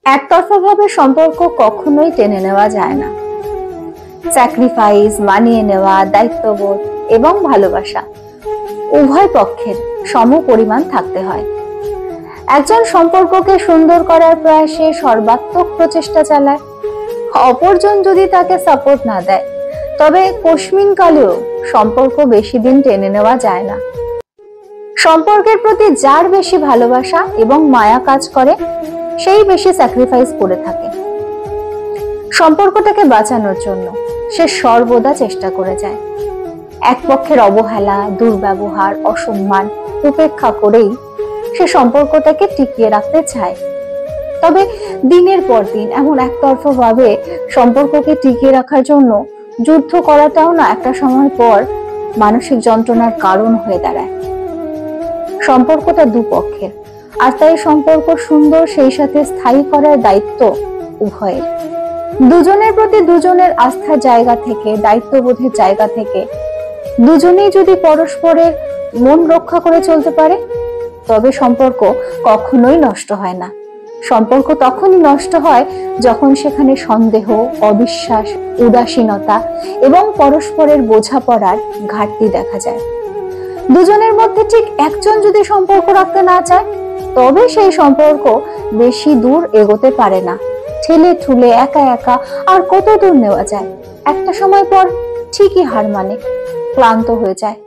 একতরফা ভাবে সম্পর্ক কখনোই টেনে নেওয়া যায় না। স্যাক্রিফাইস, মানিয়ে নেওয়া, দায়িত্ববোধ এবং ভালোবাসা উভয় পক্ষের সম পরিমাণ থাকতে হয়। একজন সম্পর্ককে সুন্দর করার প্রয়াসে সর্বাত্মক প্রচেষ্টা চালায়, অপরজন যদি তাকে সাপোর্ট না দেয় তবে কস্মিন কালেও সম্পর্ক বেশি দিন টেনে নেওয়া যায় না। সম্পর্কের প্রতি যার বেশি ভালোবাসা এবং মায়া কাজ করে সেই বেশি স্যাক্রিফাইস করে থাকে। সম্পর্কটাকে বাঁচানোর জন্য সে সর্বদা চেষ্টা করে যায়। এক পক্ষের অবহেলা, দুর্ব্যবহার, অসম্মান উপেক্ষা করেই সে সম্পর্কটাকে টিকিয়ে রাখতে চায়। তবে দিনের পর দিন এমন একতরফা ভাবে সম্পর্ককে টিকিয়ে রাখার জন্য যুদ্ধ করাটাও না একটা সময় পর মানসিক যন্ত্রণার কারণ হয়ে দাঁড়ায়। সম্পর্কটা দুপক্ষের, আর তাই সম্পর্ক সুন্দর সেই সাথে স্থায়ী করার দায়িত্ব উভয়ের। দুজনের প্রতি দুজনের আস্থার জায়গা থেকে, দায়িত্ববোধের জায়গা থেকে দুজনেই যদি পরস্পরের মন রক্ষা করে চলতে পারে তবে সম্পর্ক কখনোই নষ্ট হয় না। সম্পর্ক তখনই নষ্ট হয় যখন সেখানে সন্দেহ, অবিশ্বাস, উদাসীনতা এবং পরস্পরের বোঝাপড়ার ঘাটতি দেখা যায়। দুজনের মধ্যে ঠিক একজন যদি সম্পর্ক রাখতে না চায় তবে সেই সম্পর্ক বেশি দূর এগোতে পারে না। ঠেলে ঠুলে একা একা আর কত দূর নেওয়া যায়? একটা সময় পর ঠিকই হার মানে, ক্লান্ত হয়ে যায়।